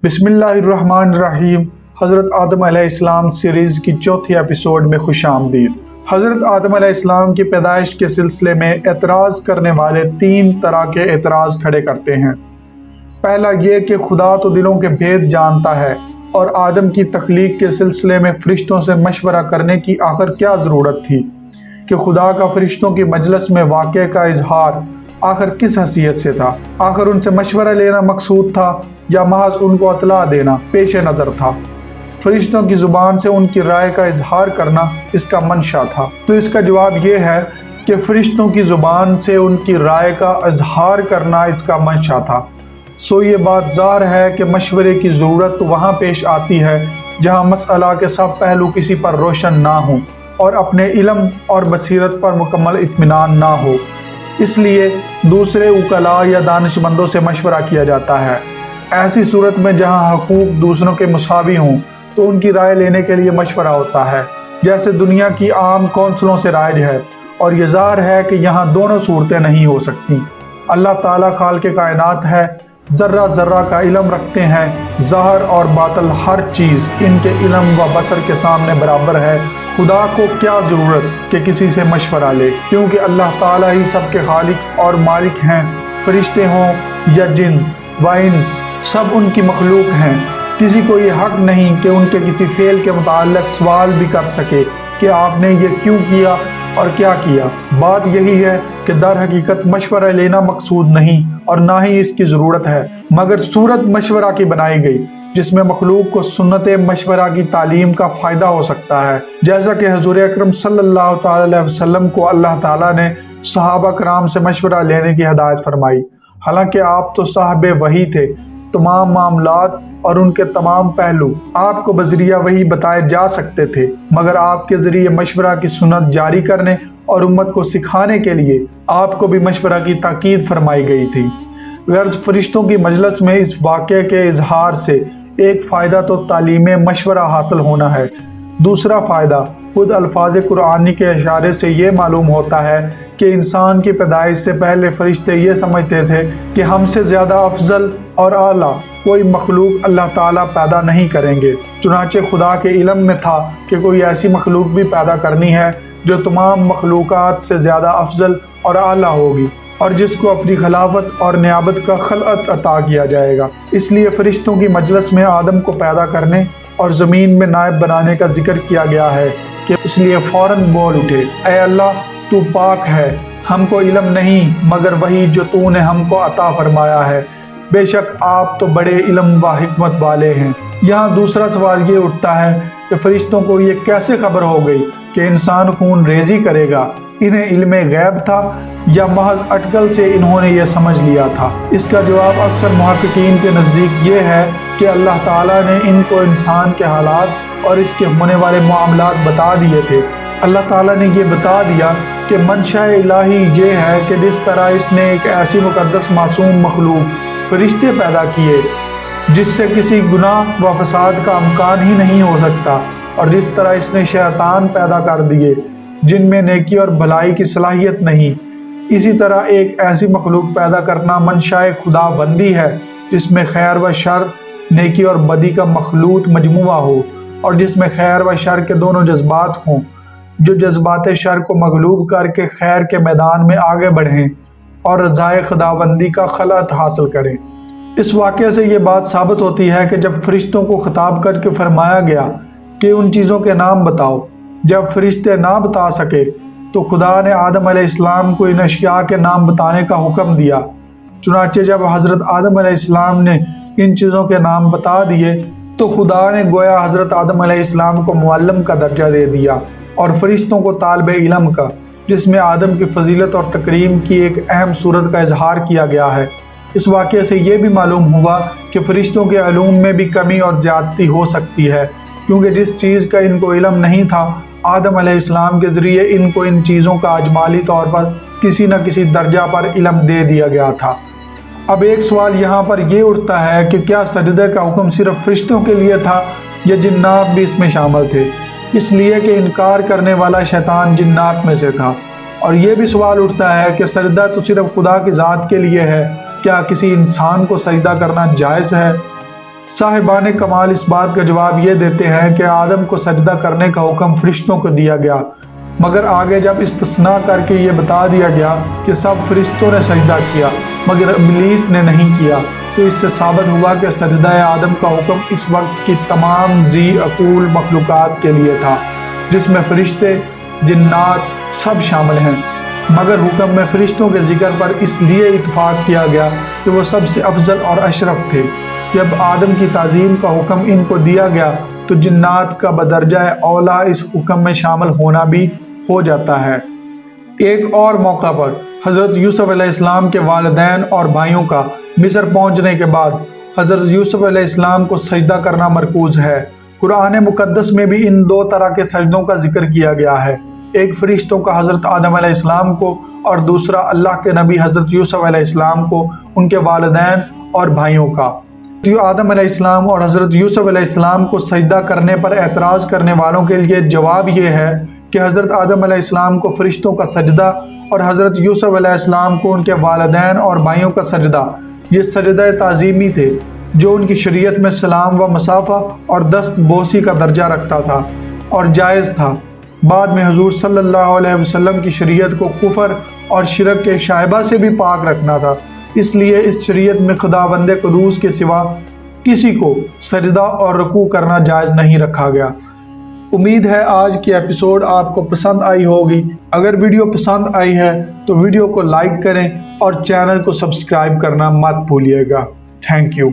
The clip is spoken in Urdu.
بسم اللہ الرحمن الرحیم۔ حضرت آدم علیہ السلام سیریز کی چوتھی ایپیسوڈ میں خوش آمدید۔ حضرت آدم علیہ السلام کی پیدائش کے سلسلے میں اعتراض کرنے والے 3 طرح کے اعتراض کھڑے کرتے ہیں۔ پہلا یہ کہ خدا تو دلوں کے بھید جانتا ہے، اور آدم کی تخلیق کے سلسلے میں فرشتوں سے مشورہ کرنے کی آخر کیا ضرورت تھی کہ خدا کا فرشتوں کی مجلس میں واقعے کا اظہار آخر کس حیثیت سے تھا؟ آخر ان سے مشورہ لینا مقصود تھا یا محض ان کو اطلاع دینا پیش نظر تھا؟ فرشتوں کی زبان سے ان کی رائے کا اظہار کرنا اس کا منشا تھا۔ تو اس کا جواب یہ ہے کہ فرشتوں کی زبان سے ان کی رائے کا اظہار کرنا اس کا منشا تھا۔ سو یہ بات ظاہر ہے کہ مشورے کی ضرورت وہاں پیش آتی ہے جہاں مسئلہ کے سب پہلو کسی پر روشن نہ ہوں اور اپنے علم اور بصیرت پر مکمل اطمینان نہ ہو۔ اس لیے دوسرے وکلاء یا دانش مندوں سے مشورہ کیا جاتا ہے۔ ایسی صورت میں جہاں حقوق دوسروں کے مساوی ہوں تو ان کی رائے لینے کے لیے مشورہ ہوتا ہے، جیسے دنیا کی عام کونسلوں سے رائج ہے، اور یہ ظاہر ہے کہ یہاں دونوں صورتیں نہیں ہو سکتی۔ اللہ تعالیٰ خالق کائنات ہے، ذرہ ذرہ کا علم رکھتے ہیں، ظاہر اور باطل ہر چیز ان کے علم و بصر کے سامنے برابر ہے۔ خدا کو کیا ضرورت کہ کسی سے مشورہ لے، کیونکہ اللہ تعالیٰ ہی سب کے خالق اور مالک ہیں۔ فرشتے ہوں یا جن و انس، سب ان کی مخلوق ہیں۔ کسی کو یہ حق نہیں کہ ان کے کسی فعل کے متعلق سوال بھی کر سکے کہ آپ نے یہ کیوں کیا اور کیا کیا۔ بات یہی ہے کہ در حقیقت مشورہ لینا مقصود نہیں اور نہ ہی اس کی ضرورت ہے، مگر صورت مشورہ کی بنائی گئی جس میں مخلوق کو سنت مشورہ کی تعلیم کا فائدہ ہو سکتا ہے، جیسا کہ حضور اکرم صلی اللہ تعالی علیہ وسلم کو اللہ تعالیٰ نے صحابہ کرام سے مشورہ لینے کی ہدایت فرمائی۔ حالانکہ آپ تو صاحب وحی تھے، تمام معاملات اور ان کے تمام پہلو آپ کو بذریعہ وحی بتائے جا سکتے تھے، مگر آپ کے ذریعے مشورہ کی سنت جاری کرنے اور امت کو سکھانے کے لیے آپ کو بھی مشورہ کی تاکید فرمائی گئی تھی۔ غرض فرشتوں کی مجلس میں اس واقعے کے اظہار سے ایک فائدہ تو تعلیم مشورہ حاصل ہونا ہے، دوسرا فائدہ خود الفاظ قرآنی کے اشارے سے یہ معلوم ہوتا ہے کہ انسان کی پیدائش سے پہلے فرشتے یہ سمجھتے تھے کہ ہم سے زیادہ افضل اور اعلیٰ کوئی مخلوق اللہ تعالیٰ پیدا نہیں کریں گے۔ چنانچہ خدا کے علم میں تھا کہ کوئی ایسی مخلوق بھی پیدا کرنی ہے جو تمام مخلوقات سے زیادہ افضل اور اعلیٰ ہوگی، اور جس کو اپنی خلافت اور نیابت کا خلعت عطا کیا جائے گا۔ اس لیے فرشتوں کی مجلس میں آدم کو پیدا کرنے اور زمین میں نائب بنانے کا ذکر کیا گیا ہے کہ اس لیے فوراً بول اٹھے، اے اللہ تو پاک ہے، ہم کو علم نہیں مگر وہی جو تو نے ہم کو عطا فرمایا ہے، بے شک آپ تو بڑے علم و حکمت والے ہیں۔ یہاں دوسرا سوال یہ اٹھتا ہے کہ فرشتوں کو یہ کیسے خبر ہو گئی کہ انسان خون ریزی کرے گا؟ انہیں علم غیب تھا یا محض اٹکل سے انہوں نے یہ سمجھ لیا تھا؟ اس کا جواب اکثر محققین کے نزدیک یہ ہے کہ اللہ تعالیٰ نے ان کو انسان کے حالات اور اس کے ہونے والے معاملات بتا دیے تھے۔ اللہ تعالیٰ نے یہ بتا دیا کہ منشاء الہی یہ ہے کہ جس طرح اس نے ایک ایسی مقدس معصوم مخلوق فرشتے پیدا کیے جس سے کسی گناہ و فساد کا امکان ہی نہیں ہو سکتا، اور جس طرح اس نے شیطان پیدا کر دیے جن میں نیکی اور بھلائی کی صلاحیت نہیں، اسی طرح ایک ایسی مخلوق پیدا کرنا منشاء خدا بندی ہے جس میں خیر و شر، نیکی اور بدی کا مخلوط مجموعہ ہو، اور جس میں خیر و شر کے دونوں جذبات ہوں، جو جذبات شر کو مغلوب کر کے خیر کے میدان میں آگے بڑھیں اور رضائے خداوندی کا خلعت حاصل کریں۔ اس واقعے سے یہ بات ثابت ہوتی ہے کہ جب فرشتوں کو خطاب کر کے فرمایا گیا کہ ان چیزوں کے نام بتاؤ، جب فرشتے نہ بتا سکے تو خدا نے آدم علیہ السلام کو ان اشیاء کے نام بتانے کا حکم دیا۔ چنانچہ جب حضرت آدم علیہ السلام نے ان چیزوں کے نام بتا دیے تو خدا نے گویا حضرت آدم علیہ السلام کو معلم کا درجہ دے دیا اور فرشتوں کو طالب علم کا، جس میں آدم کی فضیلت اور تکریم کی ایک اہم صورت کا اظہار کیا گیا ہے۔ اس واقعے سے یہ بھی معلوم ہوا کہ فرشتوں کے علوم میں بھی کمی اور زیادتی ہو سکتی ہے، کیونکہ جس چیز کا ان کو علم نہیں تھا، آدم علیہ السلام کے ذریعے ان کو ان چیزوں کا اجمالی طور پر کسی نہ کسی درجہ پر علم دے دیا گیا تھا۔ اب ایک سوال یہاں پر یہ اٹھتا ہے کہ کیا سجدے کا حکم صرف فرشتوں کے لیے تھا یا جنات بھی اس میں شامل تھے؟ اس لیے کہ انکار کرنے والا شیطان جنات میں سے تھا۔ اور یہ بھی سوال اٹھتا ہے کہ سجدہ تو صرف خدا کی ذات کے لیے ہے، کیا کسی انسان کو سجدہ کرنا جائز ہے؟ صاحبان کمال اس بات کا جواب یہ دیتے ہیں کہ آدم کو سجدہ کرنے کا حکم فرشتوں کو دیا گیا، مگر آگے جب استثناء کر کے یہ بتا دیا گیا کہ سب فرشتوں نے سجدہ کیا مگر ابلیس نے نہیں کیا، تو اس سے ثابت ہوا کہ سجدہ آدم کا حکم اس وقت کی تمام ذی عقول مخلوقات کے لیے تھا، جس میں فرشتے، جنات سب شامل ہیں، مگر حکم میں فرشتوں کے ذکر پر اس لیے اتفاق کیا گیا کہ وہ سب سے افضل اور اشرف تھے۔ جب آدم کی تعظیم کا حکم ان کو دیا گیا تو جنات کا بدرجہ اولا اس حکم میں شامل ہونا بھی ہو جاتا ہے۔ ایک اور موقع پر حضرت یوسف علیہ السلام کے والدین اور بھائیوں کا مصر پہنچنے کے بعد حضرت یوسف علیہ السلام کو سجدہ کرنا مرکوز ہے۔ قرآن مقدس میں بھی ان دو طرح کے سجدوں کا ذکر کیا گیا ہے، ایک فرشتوں کا حضرت آدم علیہ السلام کو اور دوسرا اللہ کے نبی حضرت یوسف علیہ السلام کو ان کے والدین اور بھائیوں کا۔ آدم علیہ السلام اور حضرت یوسف علیہ السلام کو سجدہ کرنے پر اعتراض کرنے والوں کے لیے جواب یہ ہے کہ حضرت آدم علیہ السلام کو فرشتوں کا سجدہ اور حضرت یوسف علیہ السلام کو ان کے والدین اور بھائیوں کا سجدہ یہ سجدہ تعظیمی تھے، جو ان کی شریعت میں سلام و مصافحہ اور دست بوسی کا درجہ رکھتا تھا اور جائز تھا۔ بعد میں حضور صلی اللہ علیہ وسلم کی شریعت کو کفر اور شرک کے شائبہ سے بھی پاک رکھنا تھا، اس لیے اس شریعت میں خداوند قدوس کے سوا کسی کو سجدہ اور رکوع کرنا جائز نہیں رکھا گیا۔ امید ہے آج کی ایپیسوڈ آپ کو پسند آئی ہوگی۔ اگر ویڈیو پسند آئی ہے تو ویڈیو کو لائک کریں اور چینل کو سبسکرائب کرنا مت بھولیے گا۔ Thank you.